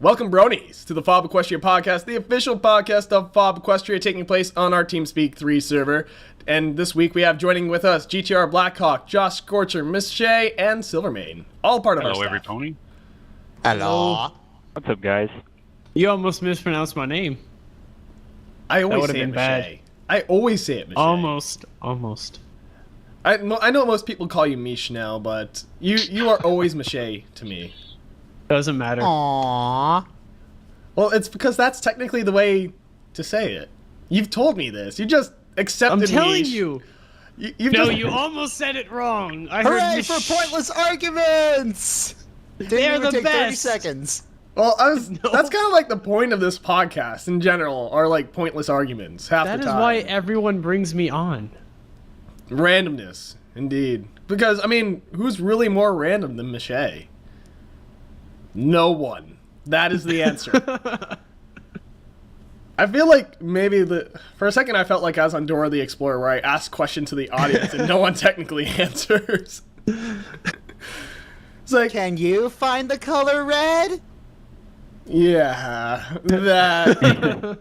Welcome, Bronies, to the FOB Equestria Podcast, the official podcast of FOB Equestria, taking place on our TeamSpeak 3 server. And this week we have joining with us GTR Blackhawk, Josh Scorcher, Miss Shay, and Silvermane. All part of our staff. Hello, every pony. Hello. What's up, guys? You almost mispronounced my name. I always would've say it, been Miss bad. Shay. I always say it, Miss Shay. Almost. I know most people call you Mish now, but you are always Miss Shay to me. Doesn't matter. Aww. Well, it's because that's technically the way to say it. You've told me this. You just accepted I'm telling Mish. you. You almost said it wrong. I Hooray heard for pointless arguments! They're Didn't the even take 30 best. seconds. Well, No. that's kind of like the point of this podcast in general, are like pointless arguments half That the is time. why everyone brings me on. Randomness, indeed. Because, I mean, who's really more random than Michelle? No one. That is the answer. I feel like maybe for a second I felt like I was on Dora the Explorer, where I ask questions to the audience and no one technically answers. It's like, Can you find the color red? yeah, that.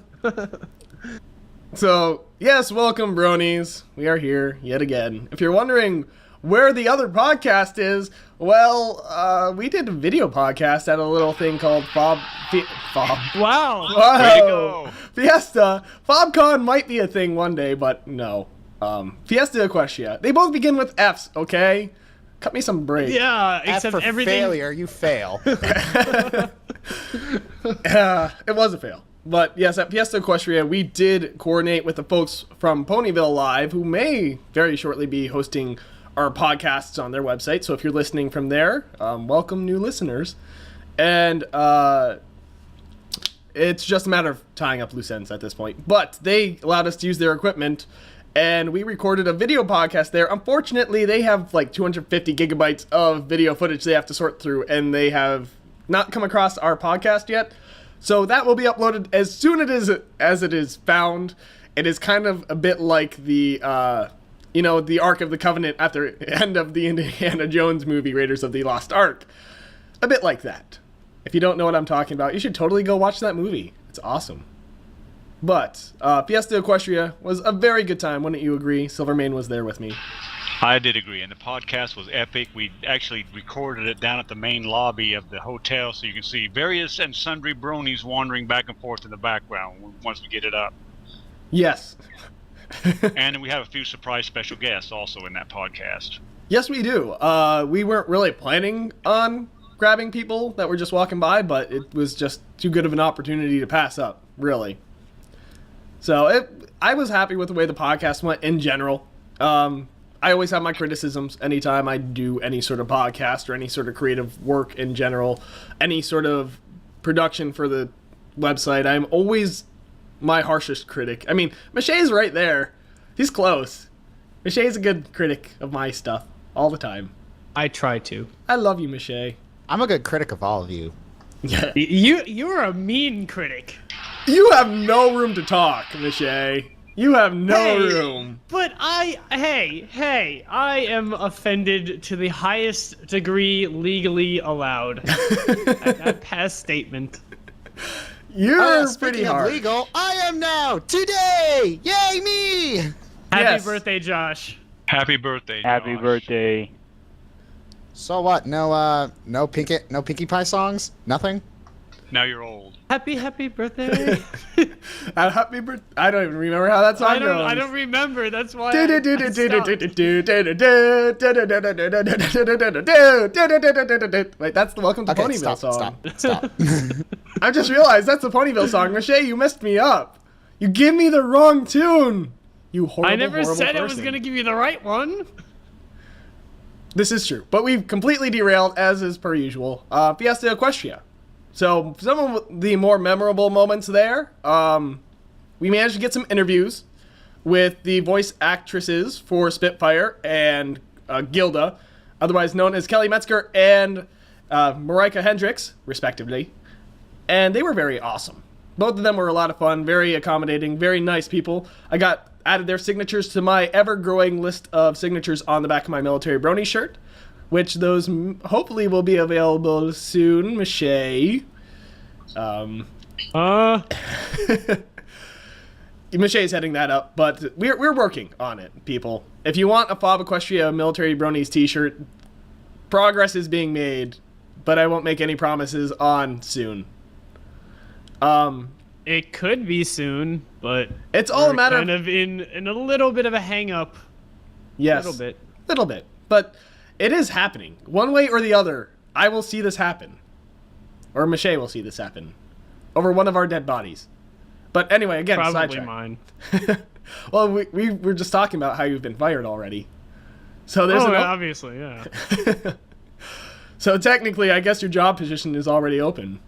So, yes, welcome, Bronies. We are here yet again. If you're wondering where the other podcast is, well, we did a video podcast at a little thing called FOB. Wow. Whoa. Way to go. Fiesta. FobCon might be a thing one day, but no. Fiesta Equestria. They both begin with F's, okay? Cut me some break. Yeah, F except for everything. failure, you fail. It was a fail. But yes, at Fiesta Equestria, we did coordinate with the folks from Ponyville Live, who may very shortly be hosting our podcasts on their website. So if you're listening from there, welcome new listeners. And it's just a matter of tying up loose ends at this point. But they allowed us to use their equipment, and we recorded a video podcast there. Unfortunately, they have like 250 gigabytes of video footage they have to sort through, and they have not come across our podcast yet. So that will be uploaded as soon as it is found. It is kind of a bit like the the Ark of the Covenant at the end of the Indiana Jones movie, Raiders of the Lost Ark. A bit like that. If you don't know what I'm talking about, you should totally go watch that movie. It's awesome. But Fiesta Equestria was a very good time, wouldn't you agree? Silvermane was there with me. I did agree, and the podcast was epic. We actually recorded it down at the main lobby of the hotel, so you can see various and sundry bronies wandering back and forth in the background once we get it up. Yes. And we have a few surprise special guests also in that podcast. Yes, we do. We weren't really planning on grabbing people that were just walking by, but it was just too good of an opportunity to pass up, really. So I was happy with the way the podcast went in general. I always have my criticisms anytime I do any sort of podcast or any sort of creative work in general, any sort of production for the website. I'm always my harshest critic. I mean, Michelle's right there. He's close. Michelle's a good critic of my stuff all the time. I try to. I love you, Michelle. I'm a good critic of all of you. Yeah. You're a mean critic. You have no room to talk, Michelle. You have no Hey. room. But I am offended to the highest degree legally allowed. That past statement. You're pretty Speaking of hard. legal, I am now today. Yay me! Happy Yes. birthday, Josh. Happy birthday, Happy Josh. birthday. So what? No Pinkie Pie songs? Nothing? Now you're old. Happy birthday. Happy birthday. I don't even remember how that song goes. I don't remember. That's why. Wait, that's the Welcome to Okay, Ponyville stop, song. stop. I just realized that's the Ponyville song. Michelle, you messed me up. You give me the wrong tune. You horrible, I never horrible said person. I was gonna give you the right one. This is true, but we've completely derailed, as is per usual. Fiesta Equestria. So some of the more memorable moments there, we managed to get some interviews with the voice actresses for Spitfire and Gilda, otherwise known as Kelly Metzger and Marika Hendricks, respectively. And they were very awesome. Both of them were a lot of fun, very accommodating, very nice people. I added their signatures to my ever-growing list of signatures on the back of my military Brony shirt, which those hopefully will be available soon, Michelle. Michelle's heading that up, but we're working on it, people. If you want a FOB Equestria Military Bronies t-shirt, progress is being made, but I won't make any promises on soon. It could be soon, but it's all a matter kind of in a little bit of a hang-up. Yes, little bit, but it is happening. One way or the other, I will see this happen. Or Michelle will see this happen. Over one of our dead bodies. But anyway, again, Probably sidetrack. mine. Well, we were just talking about how you've been fired already. So there's obviously, yeah. So technically, I guess your job position is already open.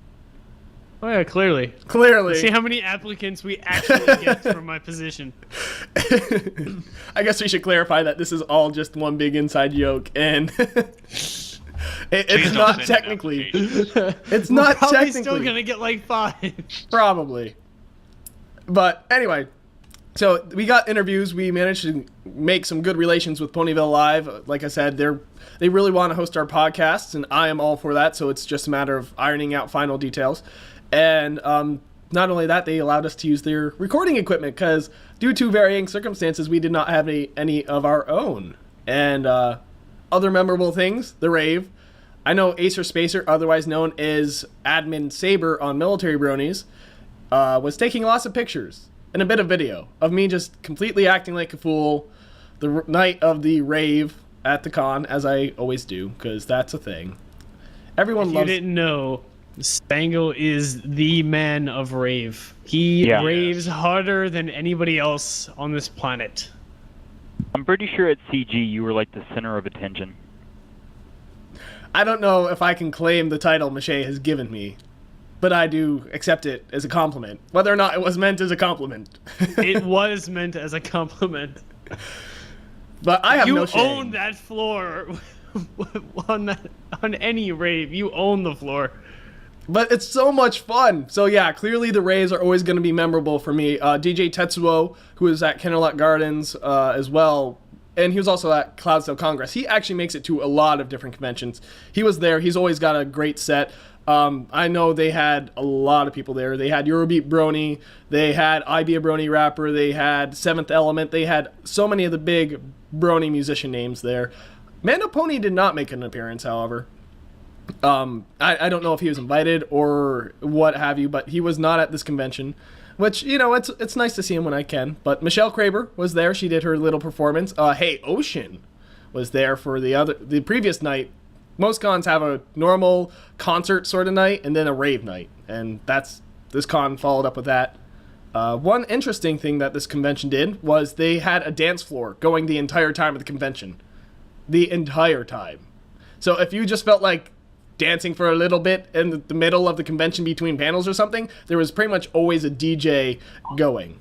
Oh yeah, clearly. Clearly. See how many applicants we actually get from my position. I guess we should clarify that this is all just one big inside joke, and it's not technically. It's not Probably technically. still gonna get like 5. Probably. But anyway, so we got interviews. We managed to make some good relations with Ponyville Live. Like I said, they really want to host our podcasts, and I am all for that. So it's just a matter of ironing out final details. And not only that, they allowed us to use their recording equipment because due to varying circumstances, we did not have any of our own. And other memorable things, the rave. I know Acer Spacer, otherwise known as Admin Saber on Military Bronies, was taking lots of pictures and a bit of video of me just completely acting like a fool the night of the rave at the con, as I always do, because that's a thing. Everyone If loves... you didn't know, Spangle is the man of rave. He raves harder than anybody else on this planet. I'm pretty sure at CG you were like the center of attention. I don't know if I can claim the title Michelle has given me, but I do accept it as a compliment, whether or not it was meant as a compliment. It was meant as a compliment. But I have no shame. You own that floor on any rave. You own the floor. But it's so much fun. So yeah, clearly the raves are always going to be memorable for me. DJ Tetsuo, who is at Kennerlot Gardens as well, and he was also at Cloudsdale Congress. He actually makes it to a lot of different conventions. He was there. He's always got a great set. I know they had a lot of people there. They had Eurobeat Brony. They had I Be a Brony Rapper. They had Seventh Element. They had so many of the big Brony musician names there. Mando Pony did not make an appearance, however. I don't know if he was invited or what have you, but he was not at this convention, which, you know, it's nice to see him when I can. But Michelle Kraber was there. She did her little performance. Hey Ocean was there for the previous night. Most cons have a normal concert sort of night and then a rave night, and this con followed up with that. One interesting thing that this convention did was they had a dance floor going the entire time of the convention. The entire time. So if you just felt like dancing for a little bit in the middle of the convention between panels or something, there was pretty much always a DJ going.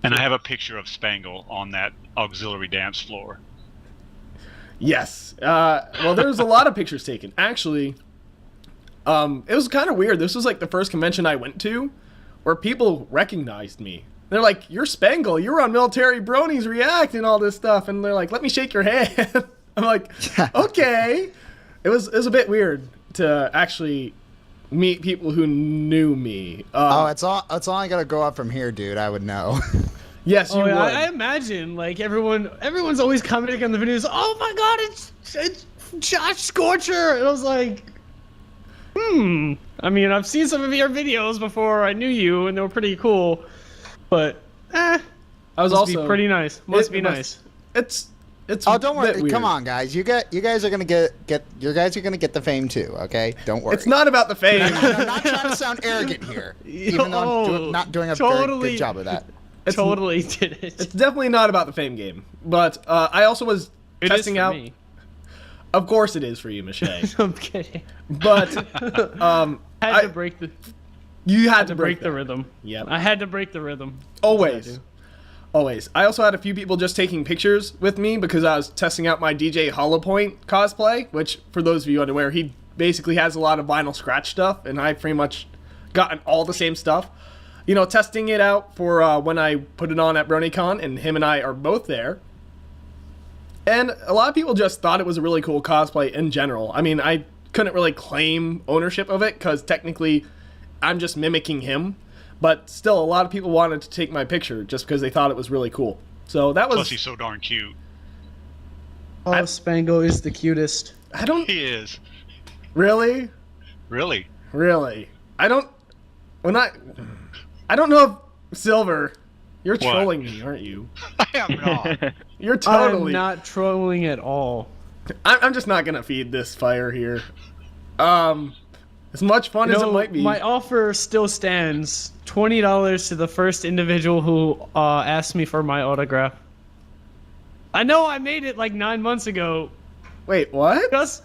And I have a picture of Spangle on that auxiliary dance floor. Yes. Well, there was a lot of pictures taken. Actually, it was kind of weird. This was like the first convention I went to where people recognized me. They're like, "You're Spangle. You were on Military Bronies React and all this stuff." And they're like, "Let me shake your hand." I'm like, "Okay." It was a bit weird to actually meet people who knew me. It's only gonna go up from here, dude. I would know. Yes, you would. I imagine like everyone's always commenting on the videos. Oh my God, it's Josh Scorcher, and I was like, I mean, I've seen some of your videos before. I knew you, and they were pretty cool. But I was must also be pretty nice. Must be nice. It's Oh, don't worry. weird. Come on, guys. You guys are gonna get the fame too. Okay, don't worry. It's not about the fame. I'm not trying to sound arrogant here, even though I'm not doing a very good job of that. Totally did it. It's definitely not about the fame game. But I also was testing out. Me. Of course, it is for you, Michelle. I'm kidding. But Had to break the. You had to break that. the rhythm. Yep. I had to break the rhythm. Always. Always. I also had a few people just taking pictures with me because I was testing out my DJ Hollowpoint cosplay, which, for those of you unaware, he basically has a lot of vinyl scratch stuff, and I pretty much gotten all the same stuff. You know, testing it out for when I put it on at BronyCon, and him and I are both there. And a lot of people just thought it was a really cool cosplay in general. I mean, I couldn't really claim ownership of it because technically I'm just mimicking him. But still, a lot of people wanted to take my picture just because they thought it was really cool. So that was... Plus, he's so darn cute. Oh, Spango is the cutest. I don't... He is. Really? Really? Really? I don't... I don't know if... Silver, you're What? trolling me, aren't you? I am not. You're totally... I'm not trolling at all. I'm just not going to feed this fire here. As much fun as it might be. My offer still stands. $20 to the first individual who asked me for my autograph. I know I made it like 9 months ago. Wait, what? Gus,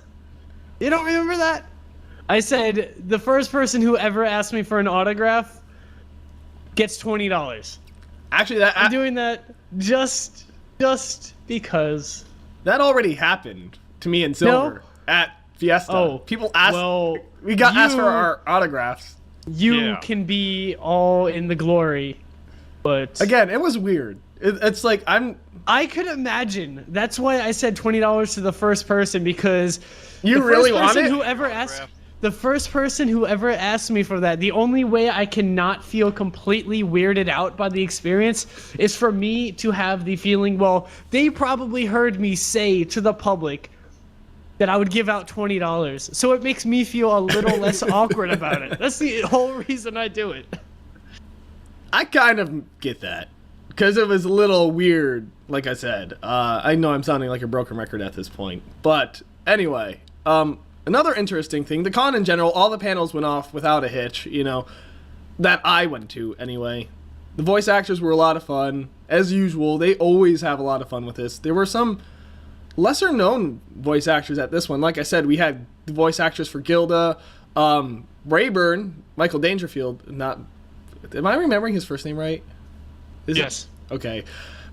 you don't remember that? I said the first person who ever asked me for an autograph gets $20. Actually, I'm doing that just because. that already happened to me and Silver at Fiesta. Oh, people asked. well, we got asked for our autographs. You Yeah. can be all in the glory, but Again, it was weird. It's like I could imagine. That's why I said $20 to the first person, because You the really first want person it? who ever asked, the first person who ever asked me for that, the only way I cannot feel completely weirded out by the experience is for me to have the feeling, well, they probably heard me say to the public that I would give out $20. So it makes me feel a little less awkward about it. That's the whole reason I do it. I kind of get that because it was a little weird. Like I said, I know I'm sounding like a broken record at this point, but anyway, another interesting thing: the con in general, all the panels went off without a hitch. You know, that I went to anyway. The voice actors were a lot of fun, as usual. They always have a lot of fun with this. There were some lesser known voice actors at this one. Like I said, we had the voice actors for Gilda, Rayburn, Michael Dangerfield. Not, am I remembering his first name right? Yes. Okay.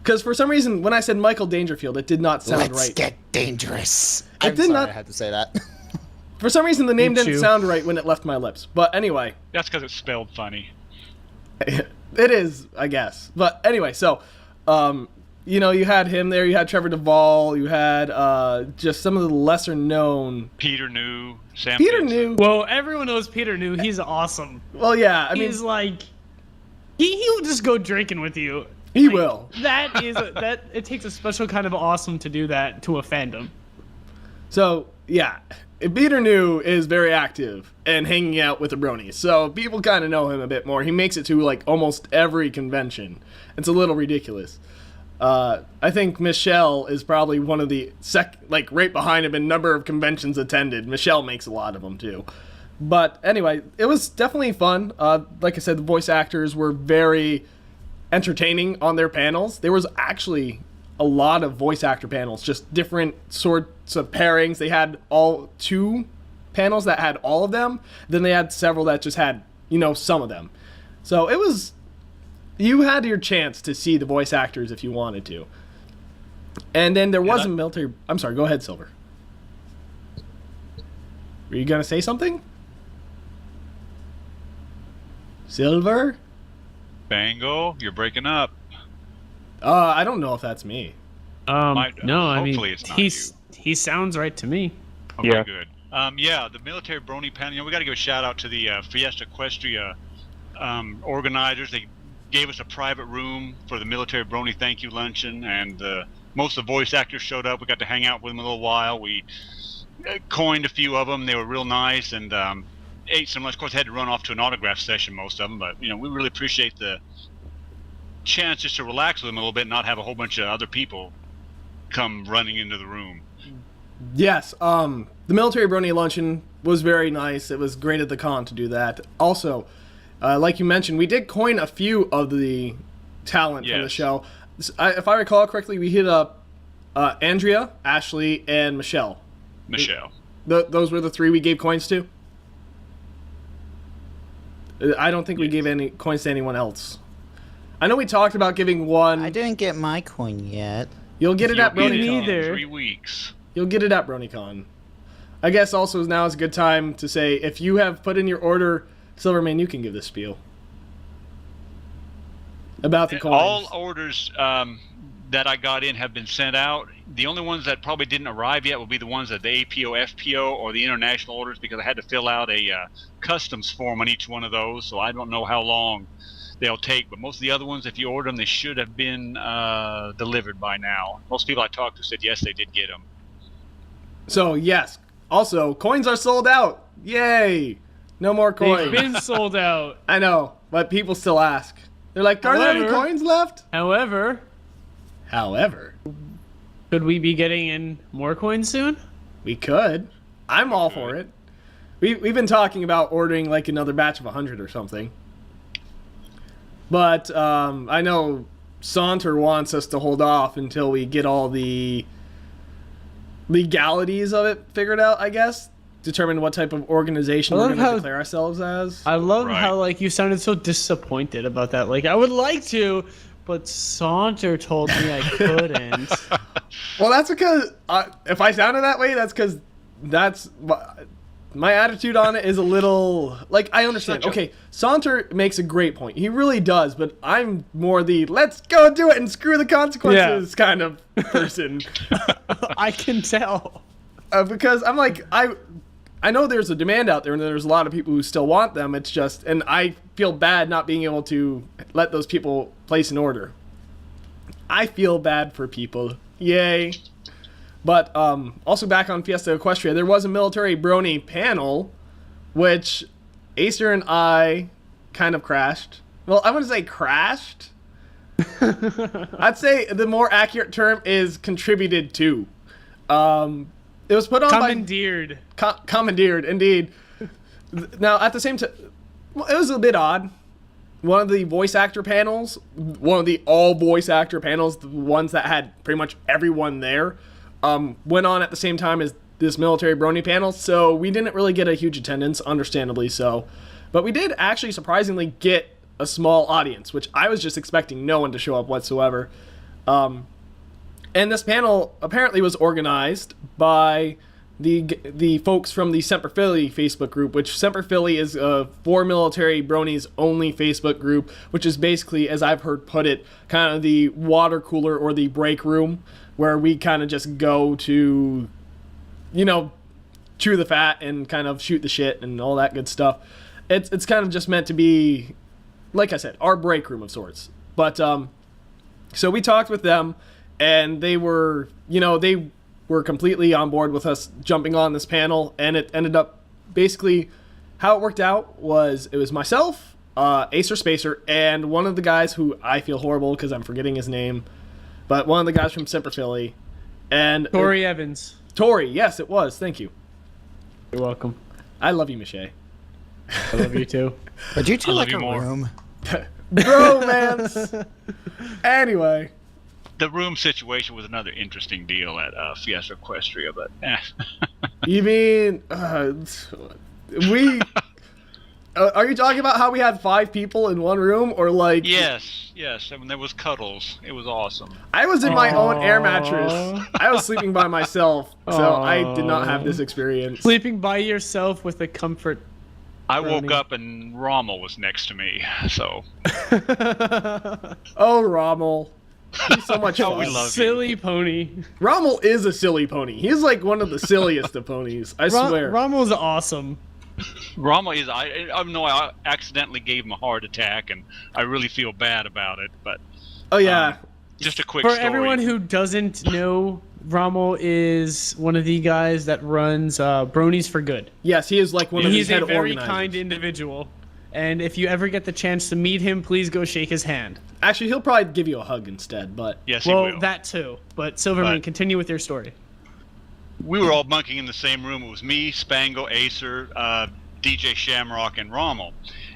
Because for some reason, when I said Michael Dangerfield, it did not sound Let's right. get dangerous. I I'm did sorry not- I had to say that. For some reason, the name Me didn't too. sound right when it left my lips. But anyway, That's because it's spelled funny. it is, I guess. But anyway, so, you know, you had him there. You had Trevor Duvall. You had just some of the lesser known. Peter New, Sam Peter Peterson. New. Well, everyone knows Peter New. He's awesome. Well, yeah. I mean, He's like, he'll just go drinking with you. he will. That is that. It takes a special kind of awesome to do that to a fandom. So, yeah. Peter New is very active and hanging out with the Bronies. So, people kind of know him a bit more. He makes it to, like, almost every convention. It's a little ridiculous. I think Michelle is probably one of the, right behind him in number of conventions attended. Michelle makes a lot of them, too. But, anyway, it was definitely fun. Like I said, the voice actors were very entertaining on their panels. There was actually a lot of voice actor panels, just different sorts of pairings. They had all 2 panels that had all of them. Then they had several that just had, you know, some of them. So it was, you had your chance to see the voice actors if you wanted to. And then there was a military, I'm sorry, go ahead, Silver. Were you going to say something? Silver? Bango, you're breaking up. I don't know if that's me. No, I mean, hopefully it's not he sounds right to me. Okay, Yeah. good. Yeah, the military Brony panel. You know, we got to give a shout out to the Fiesta Equestria organizers. They gave us a private room for the military Brony thank you luncheon, and most of the voice actors showed up. We got to hang out with them a little while. We coined a few of them. They were real nice, and ate some lunch. Of course, had to run off to an autograph session, most of them, but you know, we really appreciate the chance just to relax with them a little bit and not have a whole bunch of other people come running into the room. Yes, the military Brony luncheon was very nice. It was great at the con to do that. Also, like you mentioned, we did coin a few of the talent from the Yes. show. If I recall correctly, we hit up Andrea, Ashley, and Michelle. Michelle. Those were the 3 we gave coins to. I don't think we gave any coins to anyone else. I know we talked about giving one. I didn't get my coin yet. You'll get it at You'll get it BronyCon. in Neither. 3 weeks. You'll get it at BronyCon. I guess also now is a good time to say, if you have put in your order, Silverman, you can give this spiel about the coins. All orders that I got in have been sent out. The only ones that probably didn't arrive yet will be the ones that the APO, FPO, or the international orders, because I had to fill out a customs form on each one of those, so I don't know how long they'll take. But most of the other ones, if you order them, they should have been delivered by now. Most people I talked to said yes, they did get them. So, yes. Also, coins are sold out. Yay! No more coins. They've been sold out. I know, but people still ask. They're like, are there any coins left? However, could we be getting in more coins soon? We could. I'm all for it. We've been talking about ordering like another batch of 100 or something. But I know Saunter wants us to hold off until we get all the legalities of it figured out, I guess. Determine what type of organization we're going to declare ourselves as. I love how like you sounded so disappointed about that. Like, I would like to, but Saunter told me I couldn't. Well, that's because if I sounded that way, that's because that's my attitude on it is a little like, I understand. Okay, Saunter makes a great point. He really does, but I'm more the let's go do it and screw the consequences kind of person. I can tell. Because I'm like, I know there's a demand out there and there's a lot of people who still want them. It's just, and I feel bad not being able to let those people place an order. I feel bad for people. Yay. But also back on Fiesta Equestria, there was a military Brony panel, which Acer and I kind of crashed. Well, I wouldn't say crashed. I'd say the more accurate term is contributed to. It was put on commandeered. Commandeered, indeed. Now, at the same time, well, it was a bit odd. One of the voice actor panels, one of the all voice actor panels, the ones that had pretty much everyone there, went on at the same time as this military Brony panel, so we didn't really get a huge attendance, understandably so. But we did actually surprisingly get a small audience, which I was just expecting no one to show up whatsoever. And this panel apparently was organized by the folks from the Semper Philly Facebook group, which Semper Philly is for military bronies only Facebook group, which is basically, as I've heard put it, kind of the water cooler or the break room where we kind of just go to, chew the fat and kind of shoot the shit and all that good stuff. It's kind of just meant to be, like I said, our break room of sorts. But so we talked with them. And they were, they were completely on board with us jumping on this panel. And it ended up basically how it worked out was it was myself, Acer Spacer, and one of the guys who I feel horrible because I'm forgetting his name, but one of the guys from Semper Philly. And Tori Evans. Tori, yes, it was. Thank you. You're welcome. I love you, Michelle. I love you too. But you two like a room. Bromance. Anyway. The room situation was another interesting deal at Fiesta Equestria, but You mean we? Are you talking about how we had 5 people in one room, or like? Yes. I mean, there was cuddles. It was awesome. I was in my own air mattress. I was sleeping by myself, so I did not have this experience. Sleeping by yourself with a comfort. I woke up and Rommel was next to me, so. Oh, Rommel. He's so much fun. We love silly pony. Rommel is a silly pony. He's like one of the silliest of ponies. I swear. Rommel's awesome. Rommel is. I know I accidentally gave him a heart attack, and I really feel bad about it. But oh yeah, just a quick for story. everyone who doesn't know, Rommel is one of the guys that runs Bronies for Good. Yes, he is like one of these head organizers. He's a very kind individual. And if you ever get the chance to meet him, please go shake his hand. Actually, he'll probably give you a hug instead, but... Yes, he will. That too. But Silverman, continue with your story. We were all bunking in the same room. It was me, Spangle, Acer, DJ Shamrock, and Rommel.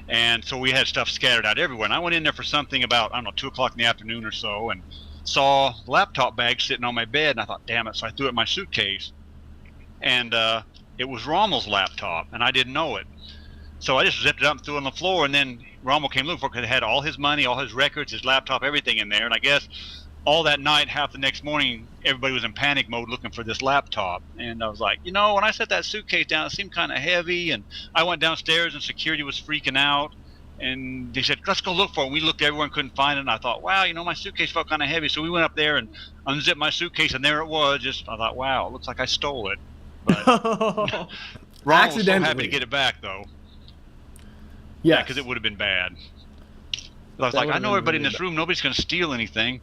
And so we had stuff scattered out everywhere. And I went in there for something about, 2 o'clock in the afternoon or so, and saw a laptop bag sitting on my bed. And I thought, damn it. So I threw it in my suitcase. And it was Rommel's laptop, and I didn't know it. So I just zipped it up and threw it on the floor, and then Rommel came looking for it because it had all his money, all his records, his laptop, everything in there. And I guess all that night, half the next morning, everybody was in panic mode looking for this laptop. And I was like, when I set that suitcase down, it seemed kind of heavy. And I went downstairs, and security was freaking out. and they said, let's go look for it. We looked everywhere and couldn't find it. And I thought, wow, my suitcase felt kind of heavy. So we went up there and unzipped my suitcase, and there it was. I thought, wow, it looks like I stole it. But Ron was so happy to get it back, though. Yeah, because it would have been bad. I was like, I know everybody in this room. Nobody's going to steal anything.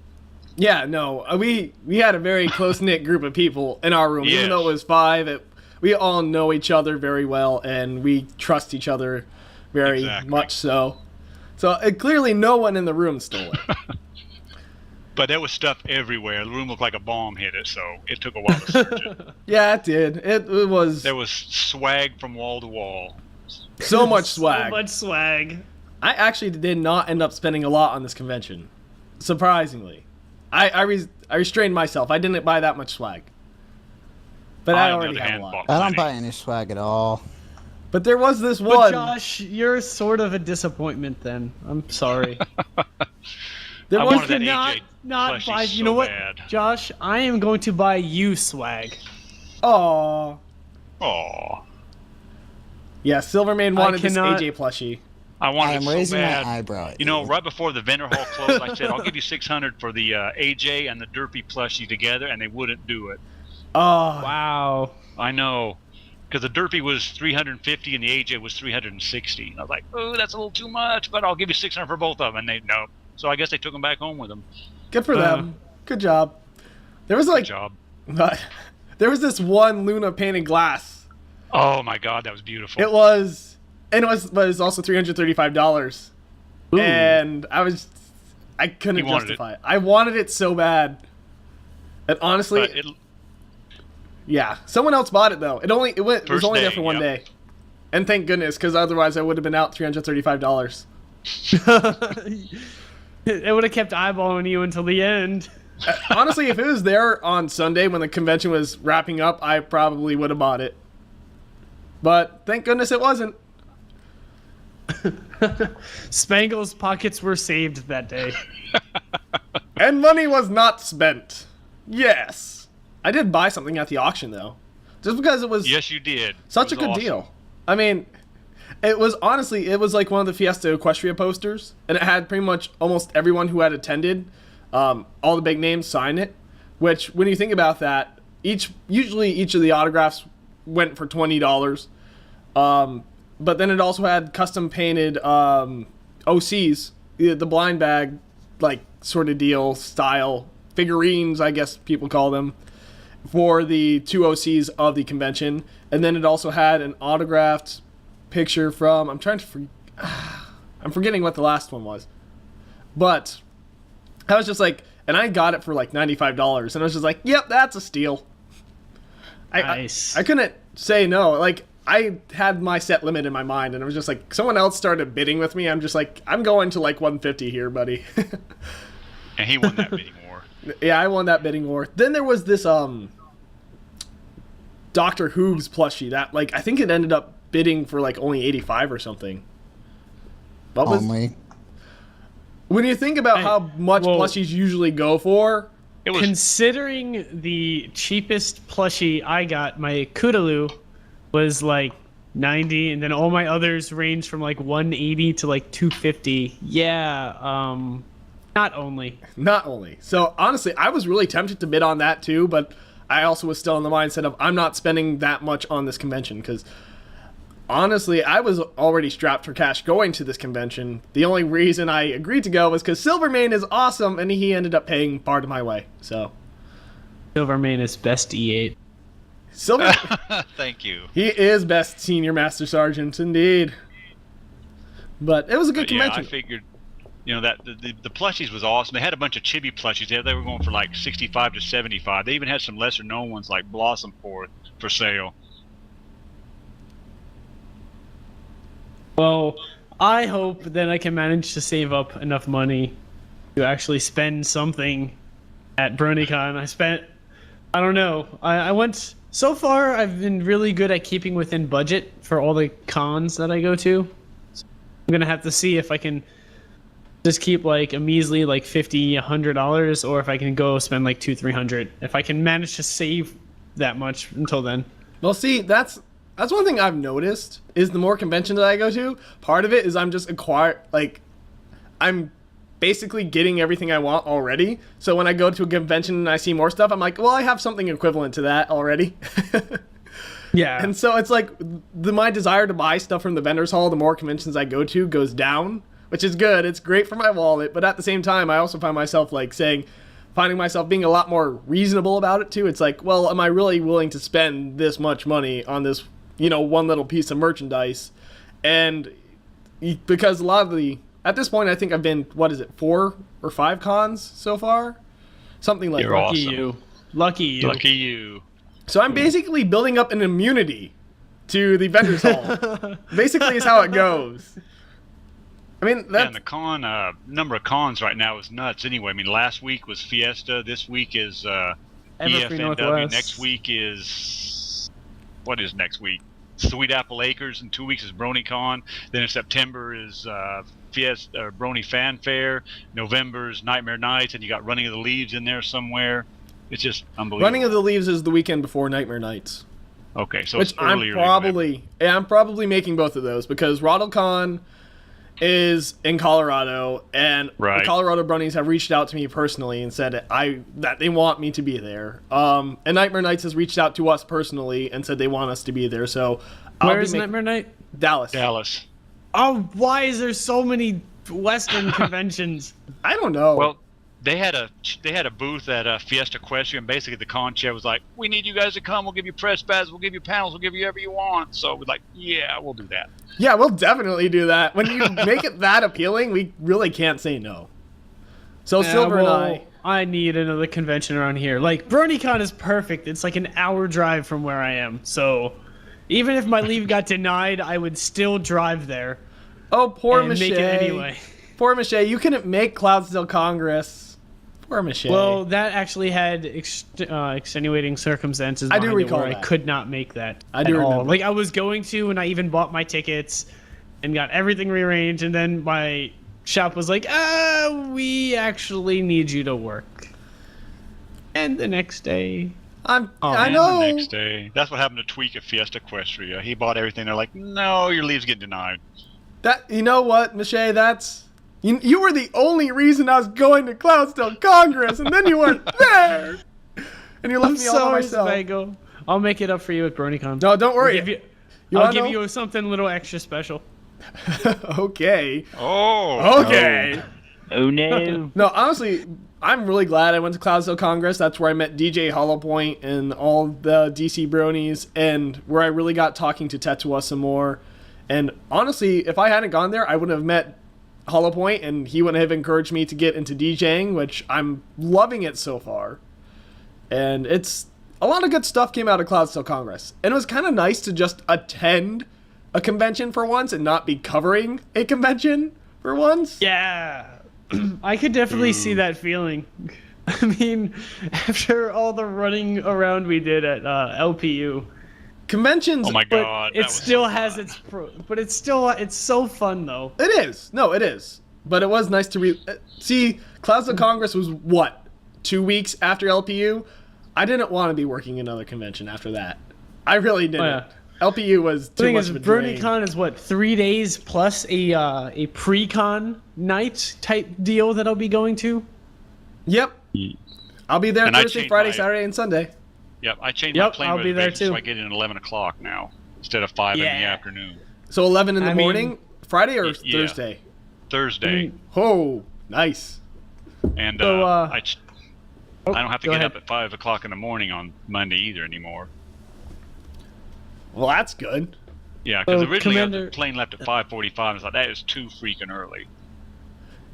Yeah, no. We had a very close-knit group of people in our room. Yes. Even though it was 5, we all know each other very well, and we trust each other very much so. So clearly no one in the room stole it. But there was stuff everywhere. The room looked like a bomb hit it, so it took a while to search it. Yeah, it did. It was... There was swag from wall to wall. So much swag. So much swag. I actually did not end up spending a lot on this convention. Surprisingly. I restrained myself. I didn't buy that much swag. But I already have a lot. I don't buy any swag at all. But there was this one. But Josh, you're sort of a disappointment then. I'm sorry. There was that AJ not buy. So you know what, bad. Josh? I am going to buy you swag. Aww. Aww. Yeah, Silvermane wanted this AJ plushie. I wanted it so raising bad. my eyebrow. Right before the vendor hall closed, I said, I'll give you $600 for the AJ and the Derpy plushie together, and they wouldn't do it. Oh. Wow. I know. Because the Derpy was $350 and the AJ was $360. And I was like, oh, that's a little too much, but I'll give you $600 for both of them. And no. So I guess they took them back home with them. Good for them. Good job. There was like... Good job. There was this one Luna painted glass. Oh my God, that was beautiful. It was... And it was also $335. Ooh. And I couldn't justify it. I wanted it so bad. And honestly... Yeah, someone else bought it though. It was only there for one day, and thank goodness, because otherwise I would have been out $335. It would have kept eyeballing you until the end. Honestly, if it was there on Sunday when the convention was wrapping up, I probably would have bought it. But thank goodness it wasn't. Spangle's pockets were saved that day. And money was not spent. Yes. I did buy something at the auction, though. Just because it was... Yes, you did. Such a good deal. I mean, it was like one of the Fiesta Equestria posters, and it had pretty much almost everyone who had attended, all the big names sign it, which, when you think about that, usually each of the autographs went for $20. But then it also had custom painted OCs, the blind bag, like, sort of deal, style, figurines, I guess people call them, for the 2 OCs of the convention. And then it also had an autographed picture from... I'm forgetting what the last one was. But I was just like... And I got it for like $95. And I was just like, yep, that's a steal. Nice. I couldn't say no. Like, I had my set limit in my mind. And it was just like, someone else started bidding with me. I'm just like, I'm going to like 150 here, buddy. And he won that bidding war. Yeah, I won that bidding war. Then there was this Doctor Who's plushie that, like, I think it ended up bidding for like only 85 or something. When you think about how much plushies usually go for, considering the cheapest plushie I got, my Kudaloo, was like 90, and then all my others range from like 180 to like 250. Yeah, Not only. So, honestly, I was really tempted to bid on that, too, but I also was still in the mindset of I'm not spending that much on this convention, because, honestly, I was already strapped for cash going to this convention. The only reason I agreed to go was because Silvermane is awesome, and he ended up paying part of my way, so. Silvermane is best E8. Thank you. He is best Senior Master Sergeant, indeed. But it was a good convention. I figured... that the plushies was awesome. They had a bunch of chibi plushies. They were going for like 65 to 75. They even had some lesser known ones like Blossom for sale. Well, I hope that I can manage to save up enough money to actually spend something at BronyCon. I don't know. I went, so far I've been really good at keeping within budget for all the cons that I go to. So I'm going to have to see if I can just keep like a measly like $50, $100, or if I can go spend like $200, $300. If I can manage to save that much until then. Well, see, that's That's one thing I've noticed is the more conventions that I go to, part of it is I'm just I'm basically getting everything I want already. So when I go to a convention and I see more stuff, I'm like, well, I have something equivalent to that already. Yeah. And so it's like my desire to buy stuff from the vendors hall, the more conventions I go to, goes down, which is good. It's great for my wallet. But at the same time, I also find myself finding myself being a lot more reasonable about it too. It's like, well, am I really willing to spend this much money on this, one little piece of merchandise? And because a lot of at this point, I think I've been, 4 or 5 cons so far? Something like that. Lucky awesome. you. Lucky you. Lucky you. So I'm basically building up an immunity to the vendors hall. Basically is how it goes. I mean, And the con number of cons right now is nuts. Anyway, I mean, last week was Fiesta. This week is Everfree EFNW. Northwest. Next week is what is next week? Sweet Apple Acres. In 2 weeks is BronyCon. Then in September is Fiesta or Brony Fanfare. November is Nightmare Nights, and you got Running of the Leaves in there somewhere. It's just unbelievable. Running of the Leaves is the weekend before Nightmare Nights. Okay, so Which it's earlier. I'm probably making both of those because RottleCon is in Colorado, and Right. the Colorado Bronies have reached out to me personally and said that they want me to be there. And Nightmare Nights has reached out to us personally and said they want us to be there. So Where is Nightmare Night? Dallas. Dallas. Oh, why is there so many Western conventions? I don't know. Well, they had a booth at Fiesta Equestria, and basically the con chair was like, "We need you guys to come. We'll give you press pads. We'll give you panels. We'll give you whatever you want." So we're like, "Yeah, we'll do that." yeah, we'll definitely do that. When you make it that appealing, we really can't say no. So Silver and I need another convention around here. Like, BronyCon is perfect. It's like an hour drive from where I am. So even if my leave got denied, I would still drive there. Oh, poor and Michelle. make it anyway. Poor Michelle. You couldn't make Cloudsdale Congress. Poor Michelle. Well, that actually had extenuating circumstances. I do behind it recall where that. I could not make that. I do at all. remember. Like, I was going to, and I even bought my tickets and got everything rearranged, and then my shop was like, we actually need you to work. And the next day... I And know. the next day, that's what happened to Tweak at Fiesta Equestria. He bought everything. They're like, "No, your leave's getting denied." That, you know what, Michelle? That's you were the only reason I was going to Cloudsdale Congress, and then you weren't there, and you left I'm me all by sorry, myself. Spago. I'll make it up for you at BronyCon. No, don't worry. I'll wanna give know? you something a little extra special. Okay. Oh. Okay. Oh no. No, honestly, I'm really glad I went to Cloudsdale Congress. That's where I met DJ Hollowpoint and all the DC Bronies, and where I really got talking to Tetua some more. And honestly, if I hadn't gone there, I wouldn't have met Hollowpoint, and he wouldn't have encouraged me to get into DJing, which I'm loving it so far. And it's a lot of good stuff came out of Cloudsdale Congress. And it was kind of nice to just attend a convention for once and not be covering a convention for once. Yeah. I could definitely see that feeling. I mean, after all the running around we did at LPU, Conventions. Oh my but God. it still has its but it's so fun though. It is. No, it is. But it was nice to see. Cloudsdale Congress was what, 2 weeks after LPU. I didn't want to be working another convention after that. I really didn't. Oh, yeah. LPU was The too thing much is, of a drain. BronyCon is what, 3 days plus a pre-con night type deal that I'll be going to. Yep. I'll be there And I Thursday, changed Friday, my- Saturday, and Sunday. Yep, I changed my Yep, plane I'll be there reservation, too. so I get in at 11 o'clock now instead of 5 in the Yeah. afternoon. So 11 in the I mean- morning, Friday or Yeah. Thursday? Thursday. Oh, nice. And So, I don't have to go get ahead. up at 5 o'clock in the morning on Monday either anymore. Well, that's good. Yeah, because So, originally Commander- the plane left at 5:45. I was like, that is too freaking early.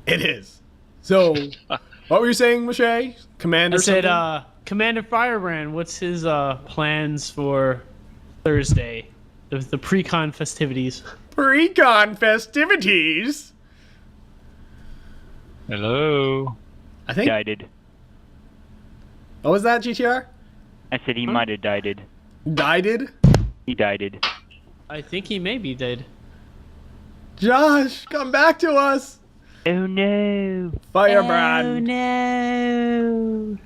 It is. So, what were you saying, Michelle? Commander I said, something? Commander Firebrand, what's his plans for Thursday? The pre-con festivities. Pre-con festivities. Hello. I think. Died. What was that, GTR? I said he might have died. Died? He died. I think he maybe did. Josh, come back to us. Oh no. Firebrand. no.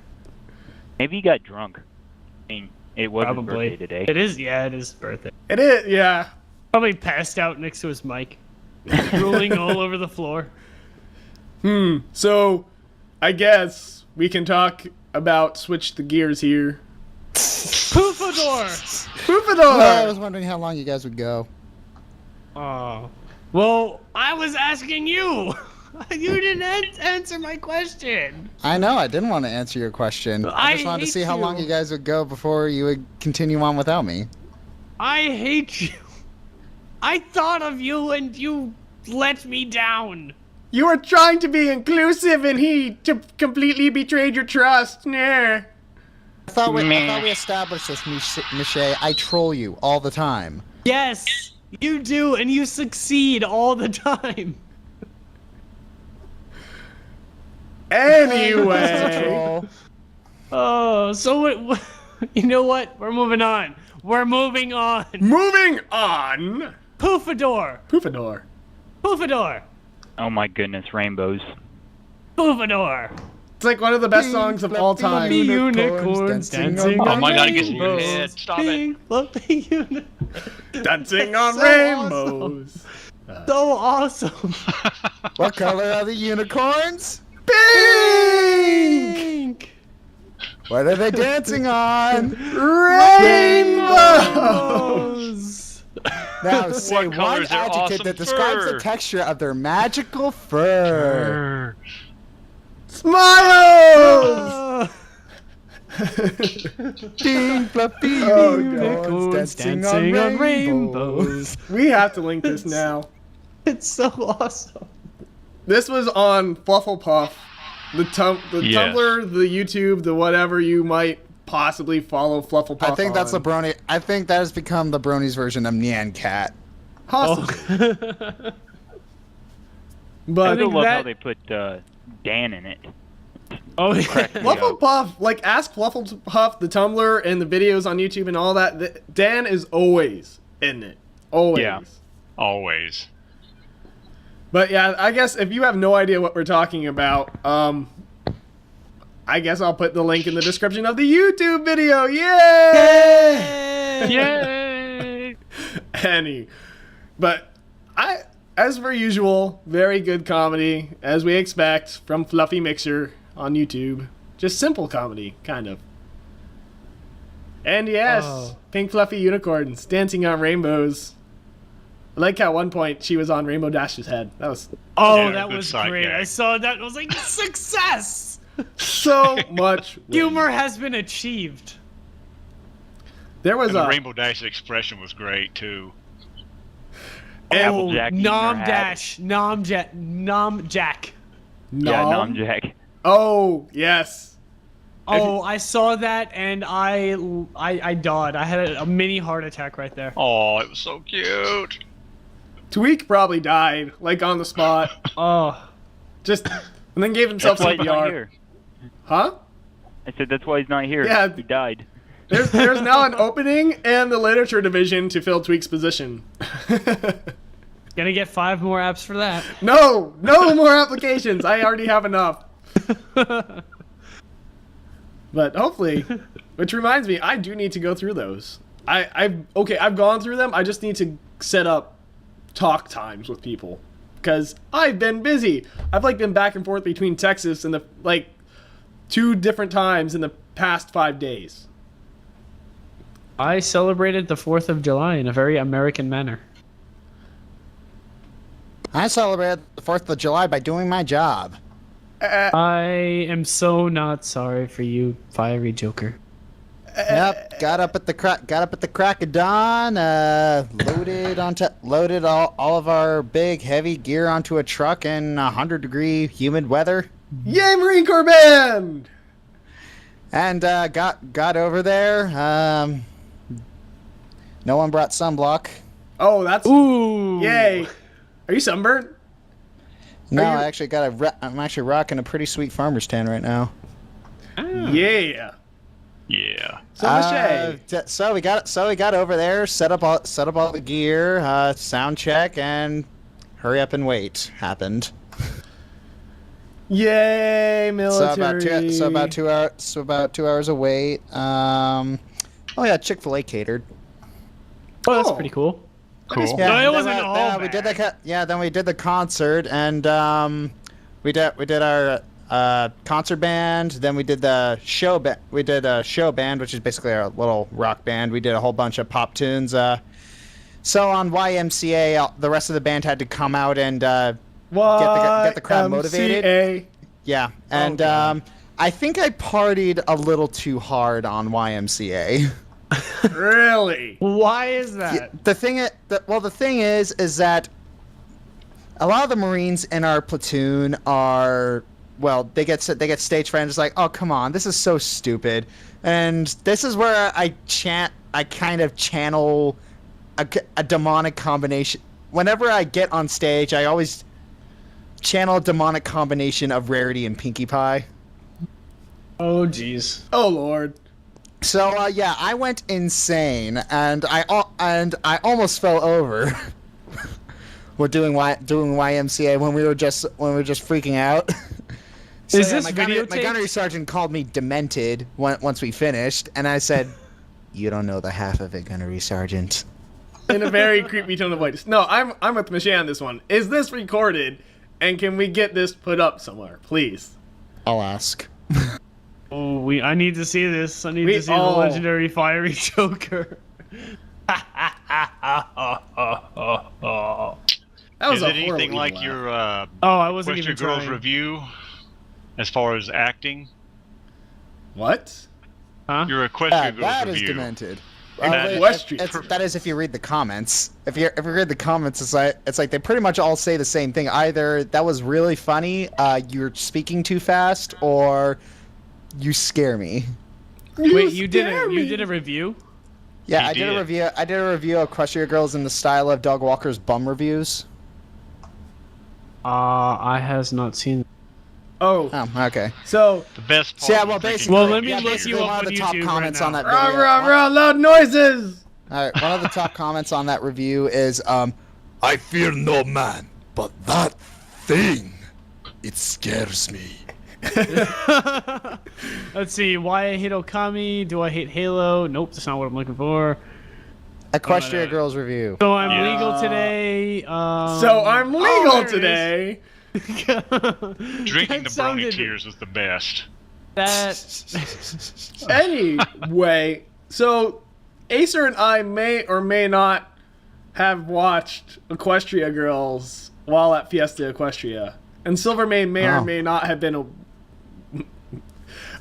Maybe he got drunk. I mean, it was his Probably. birthday today. It is, yeah, it is his birthday. It is, yeah. Probably passed out next to his mic, rolling all over the floor. So, I guess we can talk about switch the gears here. PFUDOR! PFUDOR! I was wondering how long you guys would go. Oh. Well, I was asking you. You didn't answer my question. I know, I didn't want to answer your question. I just wanted to hate see how long you. you guys would go before you would continue on without me. I hate you. I thought of you and you let me down. You were trying to be inclusive and he completely betrayed your trust. Nah. I thought we established this, Miche. I troll you all the time. Yes, you do, and you succeed all the time. Anyway. Troll. Oh, so you know what? We're moving on. We're moving on. Moving on. PFUDOR. PFUDOR. PFUDOR. Oh my goodness, rainbows. PFUDOR. It's like one of the best songs of all time. Fluffy unicorns dancing Oh on my God, it gets in your rainbows. head. Stop it. Pink fluffy Dancing on So rainbows. So awesome. What color are the unicorns? Pink! What are they dancing on? Rainbows! Now say What color one is their adjective awesome that describes the fur? texture of their magical fur. Smiles! Pink fluffy Oh, God. unicorns dancing on rainbows. We have to link this now. It's so awesome. This was on Flufflepuff, the Yes. Tumblr, the YouTube, the whatever you might possibly follow Flufflepuff I think that's the on. Brony. I think that has become the Brony's version of Nyan Cat. Possibly. Oh. I But still think love how that- they put Dan in it. Oh, yeah. Flufflepuff, like ask Flufflepuff, the Tumblr, and the videos on YouTube and all that. Dan is always in it. Always. Yeah. Always. But yeah, I guess if you have no idea what we're talking about, I guess I'll put the link in the description of the YouTube video. Yay! Yay! But as per usual, very good comedy, as we expect from Fluffy Mixer on YouTube. Just simple comedy, kind of. And yes, Oh. pink fluffy unicorns dancing on rainbows. I like how at one point she was on Rainbow Dash's head. That was Oh, Yeah, that good was sight great. gag. I saw that. I was like, success! so much Humor has been achieved. There was And the a Rainbow Dash expression was great too. Applejack eating her Nom hat. Dash. Nom Jack. Yeah, Nom? Jack. Oh, yes. Oh, I saw that and I died. I had a mini heart attack right there. Oh, it was so cute. Tweak probably died, like on the spot. Oh. Just and then gave himself That's why he's not CPR. here. Huh? I said that's why he's not here. Yeah. He died. There's now an opening in the literature division to fill Tweak's position. Gonna get 5 more apps for that. No more applications. I already have enough. But hopefully, which reminds me, I do need to go through those. I've gone through them. I just need to set up talk times with people because I've been busy. I've been back and forth between Texas and 2 different times in the past 5 days. I celebrated the 4th of July in a very American manner. I celebrated the 4th of July by doing my job. I am so not sorry for you, fiery Joker. Yep, got up at the crack of dawn. Loaded all of our big heavy gear onto a truck in 100-degree humid weather, Yay, Marine Corps Band! and got over there. No one brought sunblock. Oh, that's Ooh! yay! Are you sunburned? No, Are you- I actually I'm actually rocking a pretty sweet farmer's tan right now. Yeah. Yeah. So Michelle, So we got over there, set up all the gear, sound check, and hurry up and wait happened. yay, military. So about 2 hours of wait. Oh yeah, Chick-fil-A catered. Oh, that's pretty cool. Cool. No, it then wasn't all then we did then we did the concert, and we did our concert band. Then we did the show band. We did a show band, which is basically our little rock band. We did a whole bunch of pop tunes. So on YMCA, the rest of the band had to come out and get the crowd motivated. Yeah, and I think I partied a little too hard on YMCA. Really? Why is that? The thing is that a lot of the Marines in our platoon are, well, they get stage fright and it's like, oh, come on, this is so stupid. And this is where I kind of channel a demonic combination. Whenever I get on stage, I always channel a demonic combination of Rarity and Pinkie Pie. Oh, jeez. Oh, Lord. So yeah, I went insane, and I almost fell over. We're doing YMCA when we were just freaking out. So, Is this my videotaped? gunnery sergeant called me demented once we finished, and I said, "You don't know the half of it, gunnery sergeant." In a very creepy tone of voice. No, I'm with Michelle on this one. Is this recorded, and can we get this put up somewhere, please? I'll ask. Oh, I need to see this. I need to see the legendary fiery Joker. That was Is a it anything horrible like laugh. your I wasn't Equestria even Girls trying. review as far as acting? What? Huh? Your Equestria Girls That is review. demented. Equestria. That is if you read the comments. If you read the comments, it's like they pretty much all say the same thing. Either that was really funny, you're speaking too fast, or you scare me. Wait, you did a review? Yeah, He I did a did. review. I did a review of Equestria Girls in the style of Doug Walker's bum reviews. I has not seen. Oh, Oh, okay. so The best part. So, yeah, of well, drinking basically, Well, let me beer. look basically you up one of on the top YouTube comments right on that now. video. rah, rah, loud noises. All right, one of the top comments on that review is, I fear no man, but that thing, it scares me. Let's see. Why I hate Okami? Do I hate Halo? Nope, that's not what I'm looking for. Equestria Girls review. So I'm Yeah. legal today. So I'm legal there it is. today. Drinking the That Brony sounded- tears was the best. That Anyway, so Acer and I may or may not have watched Equestria Girls while at Fiesta Equestria. And Silvermane may or may not have been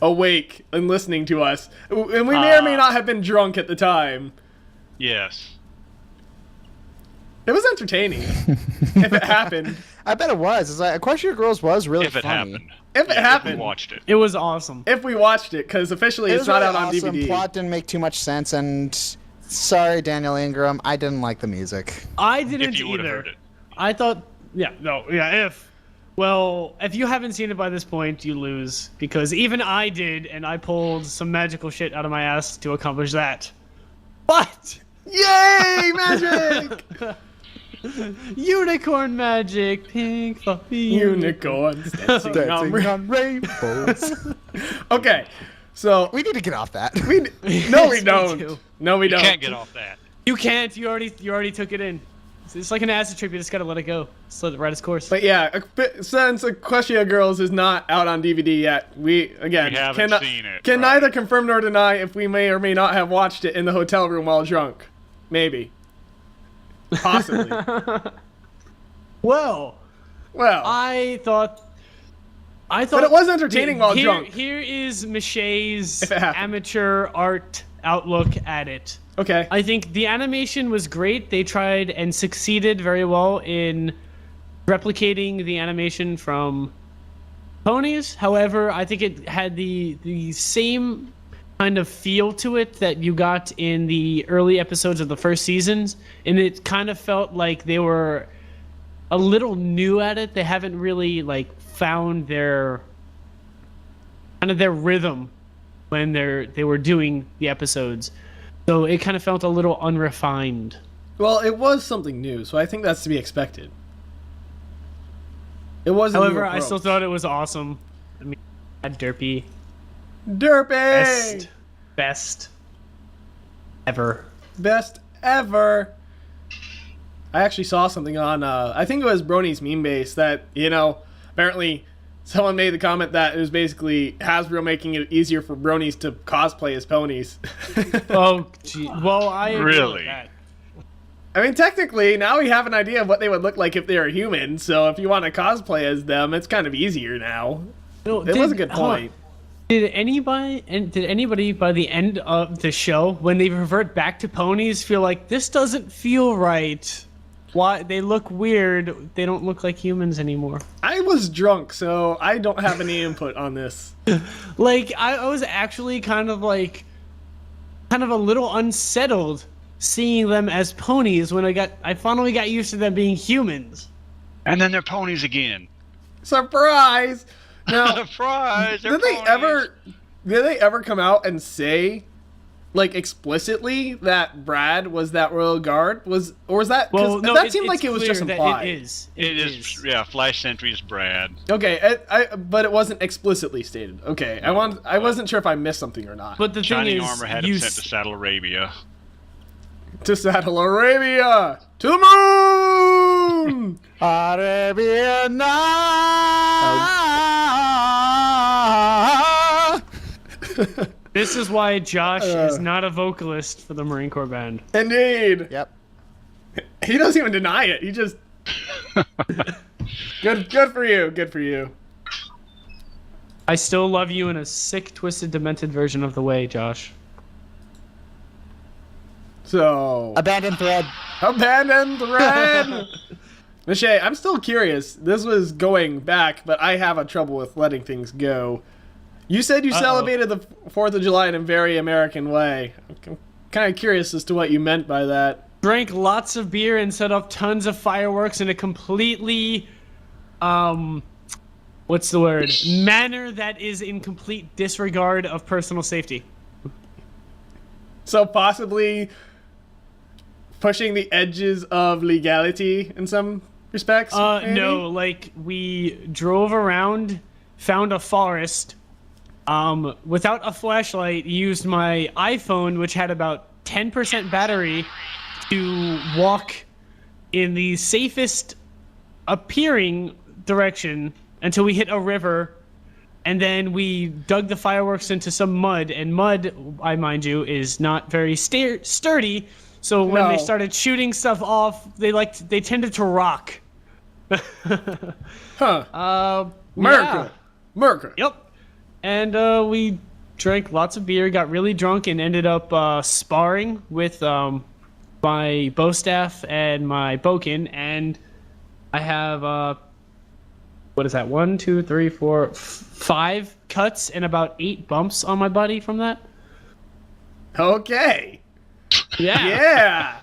awake and listening to us. And we may or may not have been drunk at the time. Yes. It was entertaining. If it happened. I bet it was. It's like Equestria Girls was really If it funny. happened. If it Yeah, happened. If we watched it. it was awesome. If we watched it, because officially It it's was not really out on awesome. DVD. Plot didn't make too much sense, and sorry, Daniel Ingram, I didn't like the music. I didn't If you would have either. heard it. I thought, if you haven't seen it by this point, you lose, because even I did, and I pulled some magical shit out of my ass to accomplish that. But Yay, magic! unicorn magic, pink fluffy Unicorns dancing on on rainbows. Okay, so We need to get off that. no, we Yes, we don't. do. No, we You don't. can't get off that. You can't. You already took it in. It's like an acid trip. You just gotta let it go. Just let it ride its course. But yeah, since Equestria Girls is not out on DVD yet, we again We haven't cannot, seen it, can right. neither confirm nor deny if we may or may not have watched it in the hotel room while drunk. Maybe. Possibly. Well, Well, I thought. but it was entertaining while drunk. Here is Michelle's If it happened. amateur art outlook at it. Okay. I think the animation was great. They tried and succeeded very well in replicating the animation from Ponies. However, I think it had the same kind of feel to it that you got in the early episodes of the first seasons, and it kind of felt like they were a little new at it. They haven't really found their rhythm when they were doing the episodes. So it kind of felt a little unrefined. Well, it was something new, so I think that's to be expected. It wasn't. However, I still thought it was awesome. I mean, Derpy, derpy best ever. best ever. I actually saw something on, I think it was Brony's meme base that, apparently someone made the comment that it was basically Hasbro making it easier for Bronies to cosplay as ponies. Oh, gee. Well, I agree with Really? that. I mean, technically, now we have an idea of what they would look like if they were human, so if you want to cosplay as them, it's kind of easier now. No, It was a good hold on. point. Did anybody by the end of the show, when they revert back to ponies, feel like this doesn't feel right? Why they look weird? They don't look like humans anymore. I was drunk, so I don't have any input on this. Like I was actually kind of a little unsettled seeing them as ponies when I finally got used to them being humans. And then they're ponies again. Surprise! Now, Surprise! They're did they ponies. ever come out and say, like, explicitly that Brad was that royal guard? Or was that? Well, no, that seemed like it's it was clear just that implied. It is. It is. Yeah, Flash Sentry is Brad. Okay, but it wasn't explicitly stated. Okay, I wasn't sure if I missed something or not. But the Shining thing is, Armor had him sent to Saddle Arabia. To Saddle Arabia, to the moon. Arabian Night. This is why Josh is not a vocalist for the Marine Corps band. Indeed. Yep. He doesn't even deny it. He just good for you. Good for you. I still love you in a sick, twisted, demented version of the way, Josh. So Abandoned thread. abandoned thread. Michelle, I'm still curious. This was going back, but I have a trouble with letting things go. You said you celebrated the 4th of July in a very American way. I'm kind of curious as to what you meant by that. Drank lots of beer and set off tons of fireworks in a completely, what's the word? Manner that is in complete disregard of personal safety. So possibly pushing the edges of legality in some respects? maybe? No, like we drove around, found a forest, without a flashlight, used my iPhone, which had about 10% battery, to walk in the safest appearing direction until we hit a river, and then we dug the fireworks into some mud, and mud, I mind you, is not very sturdy, so when they No. started shooting stuff off, they tended to rock. Huh. Yeah. Merca. Yep. And we drank lots of beer, got really drunk, and ended up sparring with my bow staff and my bokin. And I have, what is that? 1, 2, 3, 4, 5 cuts and about 8 bumps on my body from that. Okay. Yeah. Yeah.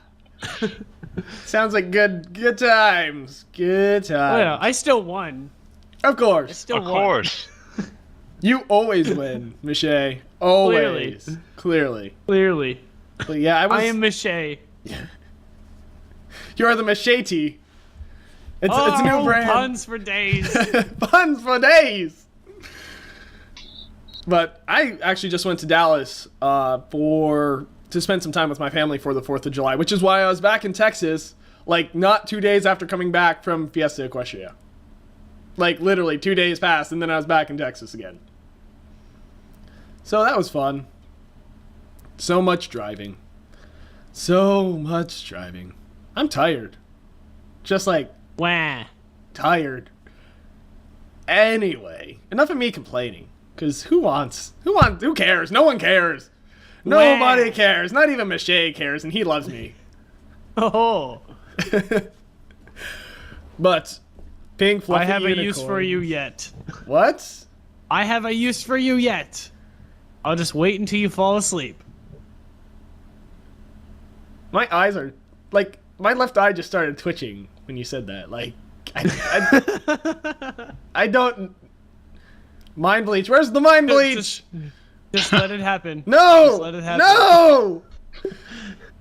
Sounds like good times. Good Oh, yeah. times. I still won. Of course. Still Of won. course. You always win, Michelle. Always. Clearly. Clearly. But yeah, I am Michelle. You're the Machete. It's a new brand. Puns for days. Puns for days. But I actually just went to Dallas to spend some time with my family for the 4th of July, which is why I was back in Texas, like not 2 days after coming back from Fiesta Equestria. Like literally 2 days passed, and then I was back in Texas again. So that was fun. So much driving. So much driving. I'm tired. Just like Wah. tired. Anyway, enough of me complaining. Cause who cares? No one cares. Nobody cares. Not even Michelle cares, and he loves me. Oh. But pink fluffy I have a use unicorn. for you yet. What? I have a use for you yet. I'll just wait until you fall asleep. My eyes are like my left eye just started twitching when you said that. Like I don't mind bleach. Where's the mind bleach? Just let it happen. No! Just let it happen. No!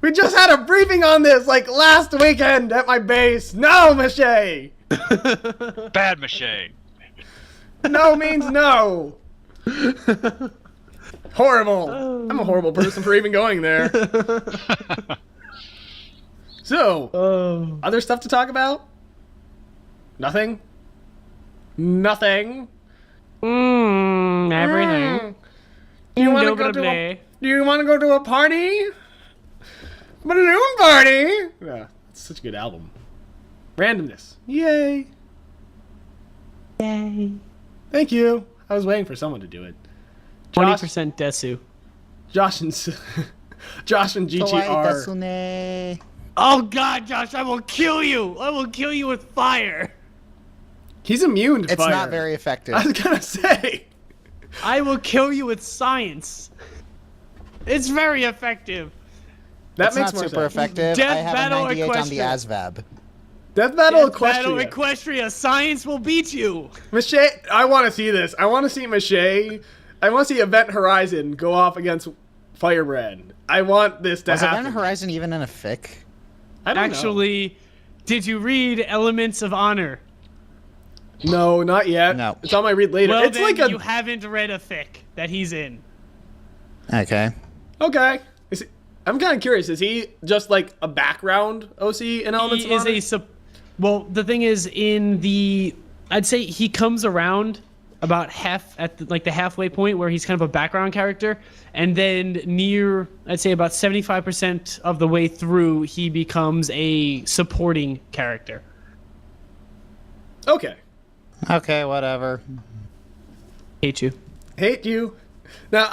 We just had a briefing on this like last weekend at my base. No, Michelle! Bad Michelle. No means no. Horrible. I'm a horrible person for even going there. So, other stuff to talk about? Nothing? Nothing? Everything. Do you want to go to a party? Balloon party? Yeah, it's such a good album. Randomness. Yay. Yay. Thank you. I was waiting for someone to do it. Josh, 20% Desu. Josh and GTR. Desune. Oh God, Josh, I will kill you! I will kill you with fire! He's immune to It's fire. not very effective. I was gonna say. I will kill you with science. It's very effective. That It's makes not more super sense. effective. Death I have Battle a 98 on the Equestria. ASVAB. Death Battle Battle Equestria. Equestria, science will beat you. Mache, I want to see this. I want to see Mache. I want to see Event Horizon go off against Firebrand. I want this to Was happen. Event Horizon even in a fic? I don't Actually, did you read Elements of Honor? know. No, not yet. No. It's on my read later. Well, It's then like a you haven't read a fic that he's in. Okay. okay. I'm kind of curious. Is he just like a background OC in Elements He of is Honor? well, the thing is, I'd say he comes around about half at the halfway point where he's kind of a background character, and then near, I'd say about 75% of the way through, he becomes a supporting character. Okay. Okay, whatever. Hate you. Hate you. Now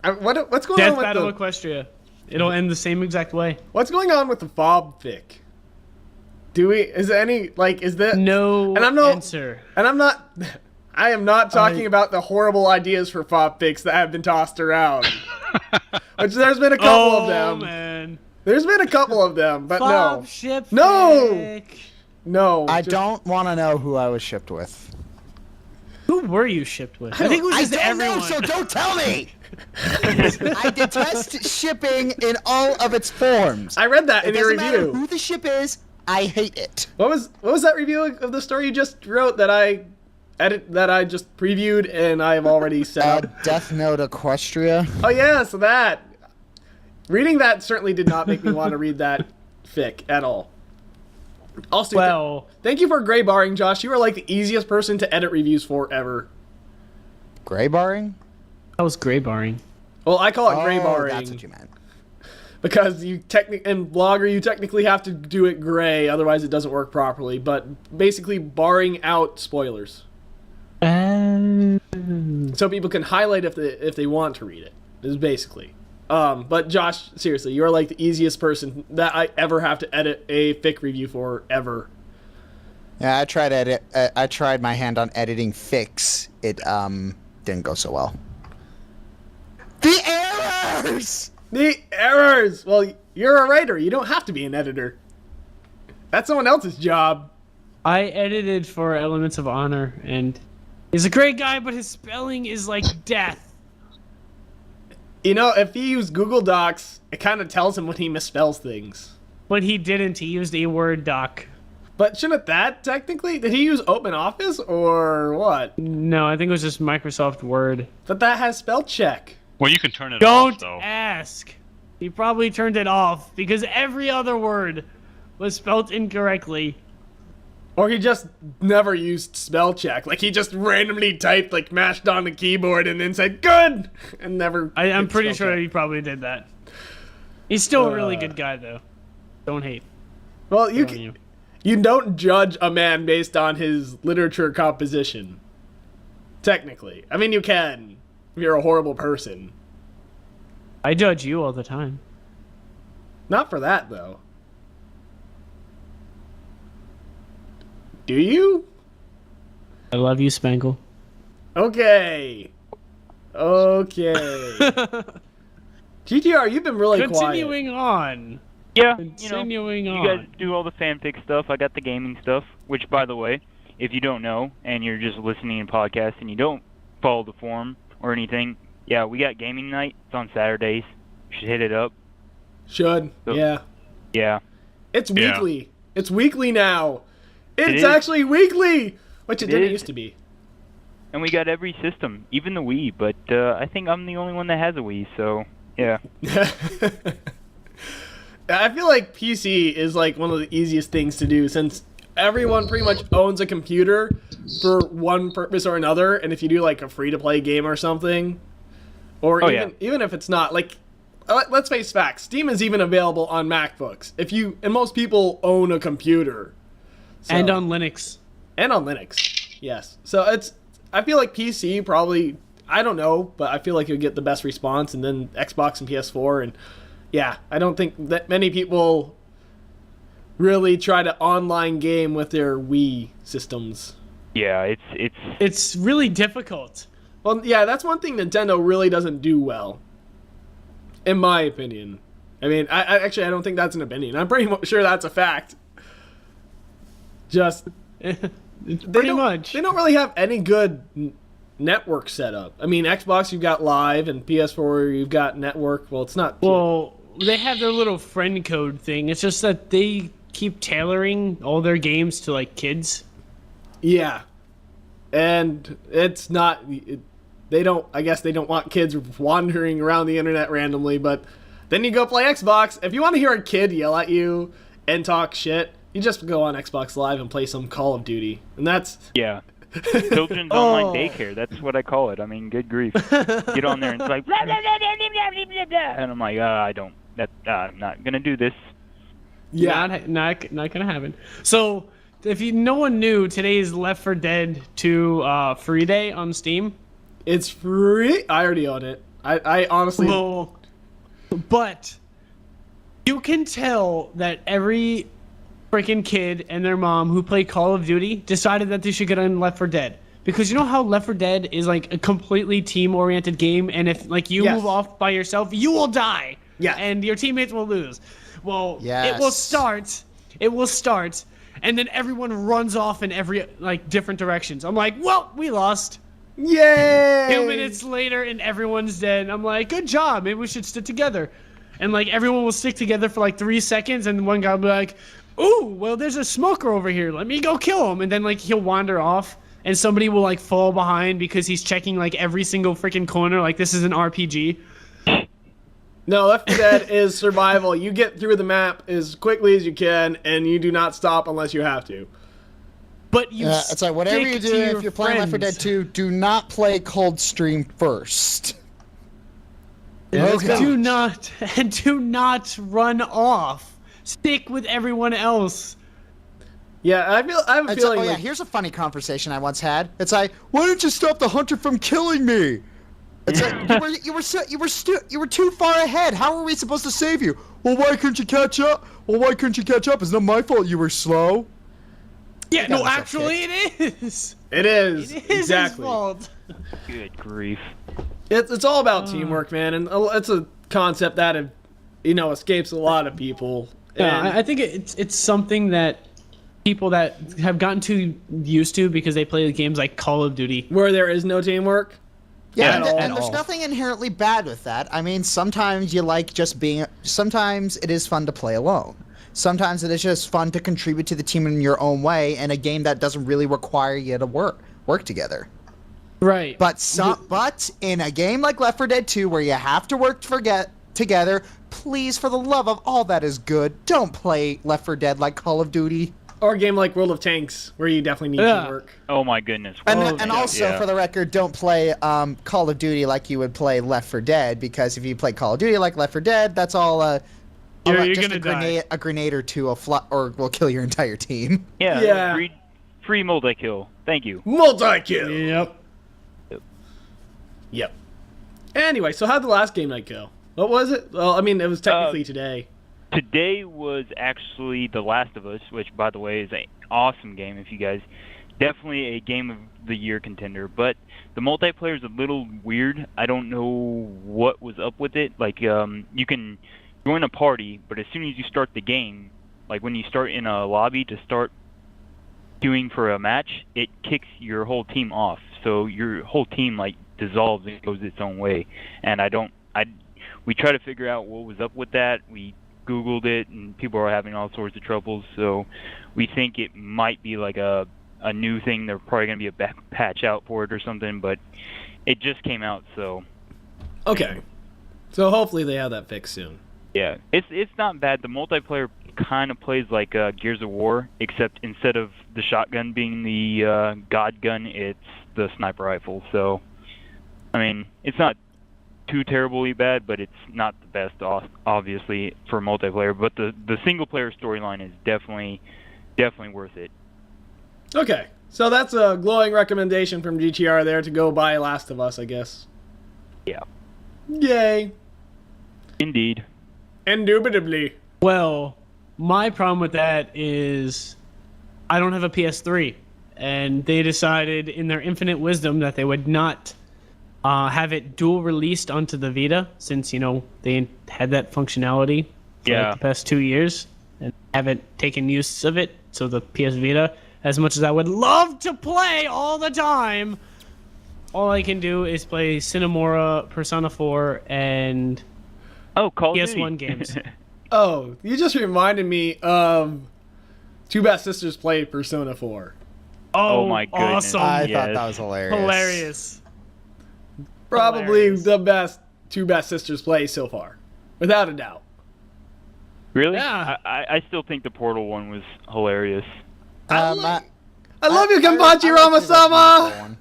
what's going Death on with Battle the Equestria. It'll end the same exact way. what's going on with the FOB fic? Is there any is that No And I'm not- answer. And I am not talking about the horrible ideas for FOB fics that have been tossed around. Which there's been a couple of them. Man. There's been a couple of them, but Bob no. Ship No! fic. No. I just- don't want to know who I was shipped with. Who were you shipped with? I think it was just everyone. don't tell me! I detest shipping in all of its forms. I read that It in your doesn't matter review. who the ship is, I hate it. What was that review of the story you just wrote that I just previewed and I've already set up? Death Note Equestria. Oh yeah, so that. Reading that certainly did not make me want to read that fic at all. Also, Well, thank you for gray barring, Josh. You are like the easiest person to edit reviews for ever. Gray barring? that was gray barring. Well, I call it gray barring That's what you meant. because in Blogger you technically have to do it gray, otherwise it doesn't work properly. But basically, barring out spoilers, so people can highlight if they want to read it. Is basically. But Josh, seriously, you're like the easiest person that I ever have to edit a fic review for ever. Yeah, I tried my hand on editing fics. It didn't go so well. The errors! The errors! Well, you're a writer. You don't have to be an editor. That's someone else's job. I edited for Elements of Honor, and he's a great guy, but his spelling is like death. You know, if he used Google Docs, it kind of tells him when he misspells things. But he didn't. He used a Word doc. But shouldn't that technically... Did he use OpenOffice or what? No, I think it was just Microsoft Word. But that has spell check. Well, you can turn it Don't off, though. ask. He probably turned it off because every other word was spelt incorrectly. Or he just never used spell check. Like, he just randomly typed, like, mashed on the keyboard and then said, good! And never... I'm hit pretty spell sure check. he probably did that. He's still a really good guy, though. Don't hate. Well, Good on you don't judge a man based on his literature composition. Technically. I mean, you can. If you're a horrible person. I judge you all the time. Not for that, though. Do you? I love you, Spangle. Okay. GTR, you've been really quiet. Continuing on. Yeah, Continuing you on. guys do all the fanfic stuff. I got the gaming stuff, which, by the way, if you don't know and you're just listening to podcasts and you don't follow the forum or anything, yeah, we got gaming night. It's on Saturdays. You should hit it up. Should. So- Yeah. Yeah. It's Yeah. weekly. It's weekly now. It's is. actually weekly, which it didn't is. used to be. And we got every system, even the Wii, but I think I'm the only one that has a Wii, so yeah. I feel like PC is like one of the easiest things to do since everyone pretty much owns a computer for one purpose or another. And if you do like a free-to-play game or something, or even if it's not, like, let's face facts, Steam is even available on MacBooks. And most people own a computer. So, And on Linux. And on Linux, yes. So I feel like PC probably, I don't know, but I feel like you'll get the best response, and then Xbox and PS4, and yeah, I don't think that many people really try to online game with their Wii systems. Yeah, It's really difficult. Well, yeah, that's one thing Nintendo really doesn't do well, in my opinion. I mean, I don't think that's an opinion. I'm pretty sure that's a fact. Just Pretty much. They don't really have any good network setup. I mean, Xbox, you've got Live, and PS4, you've got Network. Well, it's not. Well, they have their little friend code thing. It's just that they keep tailoring all their games to, like, kids. Yeah. And it's not. I guess they don't want kids wandering around the internet randomly, but then you go play Xbox. If you want to hear a kid yell at you and talk shit, you just go on Xbox Live and play some Call of Duty. And that's. Yeah. Children's online daycare. That's what I call it. I mean, good grief. Get on there and it's like, blah, blah, blah, blah, blah, blah, blah. And I'm like, I'm not gonna do this. Yeah, not gonna happen. So, if no one knew, today is Left 4 Dead 2 free day on Steam. It's free. I already own it. I honestly. Well, but you can tell that every freaking kid and their mom who play Call of Duty decided that they should get on Left 4 Dead. Because you know how Left 4 Dead is like a completely team-oriented game, and if like you move off by yourself, you will die. Yeah. And your teammates will lose. Well, it will start, and then everyone runs off in every like different directions. I'm like, well, we lost. Yay! 2 minutes later, and everyone's dead. I'm like, good job. Maybe we should stick together. And like everyone will stick together for like 3 seconds, and one guy will be like, ooh, well, there's a smoker over here. Let me go kill him. And then, like, he'll wander off, and somebody will, like, fall behind because he's checking, like, every single freaking corner like this is an RPG. No, Left 4 Dead is survival. You get through the map as quickly as you can, and you do not stop unless you have to. But you it's like, whatever you do, if you're playing Left 4 Dead 2, do not play Cold Stream first. Do not run off. Stick with everyone else. Yeah, I have a feeling. Yeah, here's a funny conversation I once had. It's like, why didn't you stop the hunter from killing me? It's like you were too far ahead. How were we supposed to save you? Well, why couldn't you catch up? It's not my fault you were slow. Yeah, no, actually, it is. It is. It is exactly. his fault. Good grief. It's all about teamwork, man, and it's a concept that escapes a lot of people. Yeah, I think it's something that people that have gotten too used to because they play games like Call of Duty, where there is no teamwork. Yeah, and there's nothing inherently bad with that. I mean, sometimes you like just being. Sometimes it is fun to play alone. Sometimes it is just fun to contribute to the team in your own way in a game that doesn't really require you to work together. Right. But in a game like Left 4 Dead 2, where you have to work together, please, for the love of all that is good, don't play Left 4 Dead like Call of Duty. Or a game like World of Tanks, where you definitely need teamwork. Oh my goodness. And also, for the record, don't play Call of Duty like you would play Left 4 Dead, because if you play Call of Duty like Left 4 Dead, that's all you're just gonna die. A grenade or two or will kill your entire team. Yeah. Free multi-kill. Thank you. Multi-kill. Yep. Anyway, so how'd the last game night go? What was it? Well, I mean, it was technically today. Today was actually The Last of Us, which, by the way, is an awesome game. If you guys, definitely a game of the year contender. But the multiplayer is a little weird. I don't know what was up with it. Like, you can join a party, but as soon as you start the game, like when you start in a lobby to start queuing for a match, it kicks your whole team off. So your whole team like dissolves and goes its own way. And we try to figure out what was up with that. We Googled it, and people are having all sorts of troubles. So we think it might be like a new thing. There's probably going to be a back patch out for it or something, but it just came out, so. Okay. So hopefully they have that fixed soon. Yeah, it's not bad. The multiplayer kind of plays like Gears of War, except instead of the shotgun being the god gun, it's the sniper rifle. So, I mean, it's not too terribly bad, but it's not the best, obviously, for multiplayer. But the single player storyline is definitely worth it. Okay, so that's a glowing recommendation from GTR there to go buy Last of Us, I guess. Yeah. Yay. Indeed. Indubitably. Well, my problem with that is I don't have a PS3, and they decided in their infinite wisdom that they would not have it dual released onto the Vita, since, you know, they had that functionality for like the past 2 years and haven't taken use of it. So the PS Vita, as much as I would love to play all the time, all I can do is play Cinemora, Persona 4, and Call of PS1 Duty. games. Oh, you just reminded me of Two Best Sisters play Persona 4. Oh my goodness. Awesome. I thought that was hilarious. Hilarious. Probably Hilarious. the best Two Best Sisters play so far. Without a doubt. Really? Yeah. I still think the Portal one was hilarious. I love you, Kenpachi Ramasama!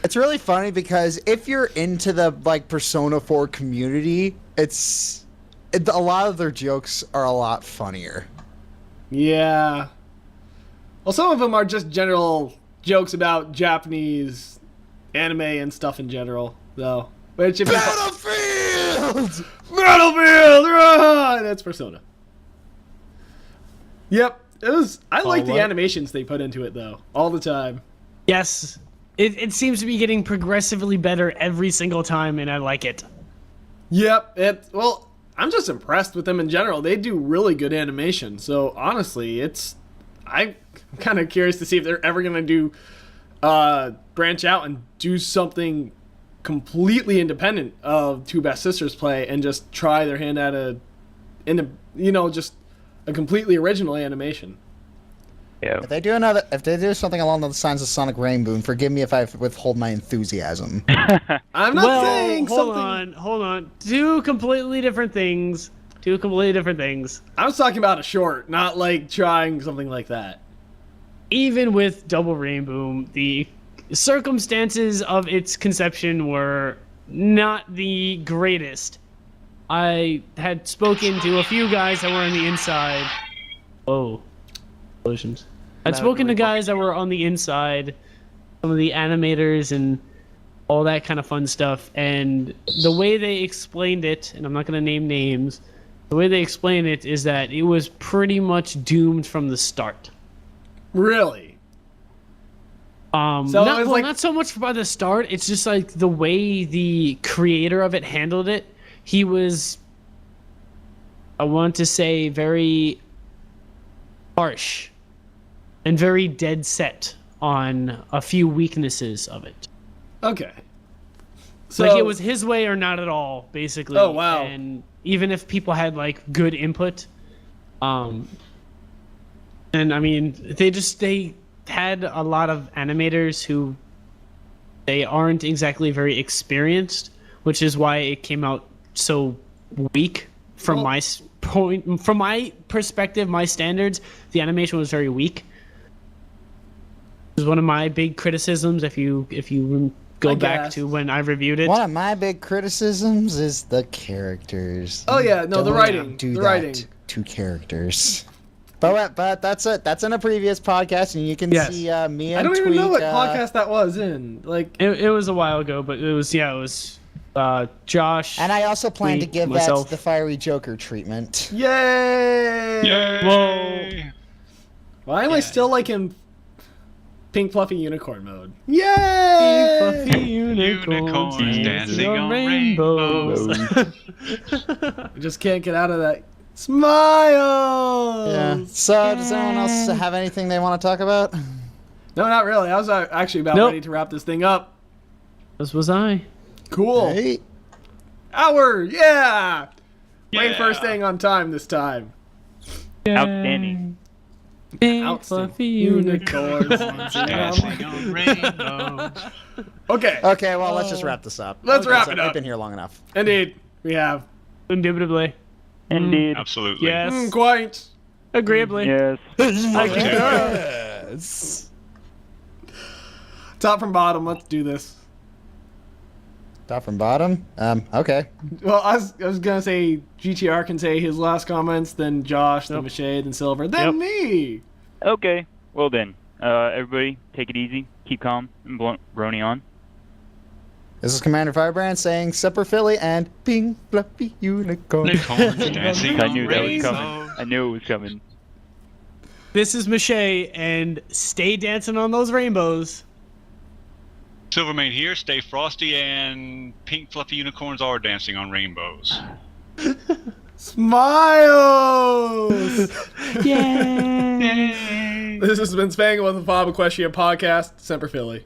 It's really funny because if you're into the Persona 4 community, a lot of their jokes are a lot funnier. Yeah. Well, some of them are just general jokes about Japanese anime and stuff in general, though. Which if Battlefield! Battlefield! Run! That's Persona. Yep. I like the animations they put into it, though, all the time. Yes. It seems to be getting progressively better every single time, and I like it. Yep. Well, I'm just impressed with them in general. They do really good animation. So, honestly, I'm kind of curious to see if they're ever going to do branch out and do something completely independent of Two Best Sisters play and just try their hand at just a completely original animation. Yeah. If they do something along the lines of Sonic Rainbow, and forgive me if I withhold my enthusiasm. I'm not saying hold something. Hold on. Two completely different things. I was talking about a short, not like trying something like that. Even with Double Rainbow, the circumstances of its conception were not the greatest. I had spoken to a few guys that were on the inside. Whoa. Explosions. I'd spoken to guys that were on the inside, some of the animators and all that kind of fun stuff, and the way they explained it, and I'm not going to name names, the way they explained it is that it was pretty much doomed from the start. Really? Not so much by the start, it's just like the way the creator of it handled it. He was, I want to say, very harsh and very dead set on a few weaknesses of it. Okay. So Like, it was his way or not at all, basically. Oh, wow. And even if people had like good input, and I mean, they had a lot of animators who they aren't exactly very experienced, which is why it came out so weak from my point. From my perspective, my standards, the animation was very weak. It was one of my big criticisms. If you go back to when I reviewed it, One of my big criticisms is the characters. Oh yeah, no, the Don't writing. do The that writing. to characters. But that's it. That's in a previous podcast, and you can Yes. see me and I don't Tweak. even know what podcast that was in. Like, it was a while ago, but it was Josh. And I also plan to Tweak, give myself. that the Fiery Joker treatment. yay! Yay! Why am I still like in pink fluffy unicorn mode? Yay! Fluffy unicorns Unicorns dancing on rainbows. I just can't get out of that. Smile. Yeah. So, does anyone else have anything they want to talk about? No, not really. I was actually about Nope. ready to wrap this thing up. This was I. Cool. Hey. Hour. Yeah. Playing Yeah. first thing on time this time. Outstanding. Pink fluffy unicorns. Dancing on rainbows. Okay, Okay, well, let's just wrap this up. Let's wrap So it up. We've been here long enough. indeed, we have. Indubitably. Indeed. Absolutely. Yes. Quite. Agreeably. Yes. Yes. Top from bottom, let's do this. Top from bottom. Okay. Well, I was gonna say GTR can say his last comments, then Josh, then Mache, then Silver, then me. Okay. Well then, everybody, take it easy, keep calm, and Brony on. This is Commander Firebrand saying Semper Philly and Pink Fluffy Unicorn. Unicorns dancing I on knew that was rainbows. coming. I knew it was coming. This is Mache, and stay dancing on those rainbows. Silvermane here. Stay frosty, and pink fluffy unicorns are dancing on rainbows. Smiles! Yay! This has been Spangle with the FOB Equestria Podcast. Semper Philly.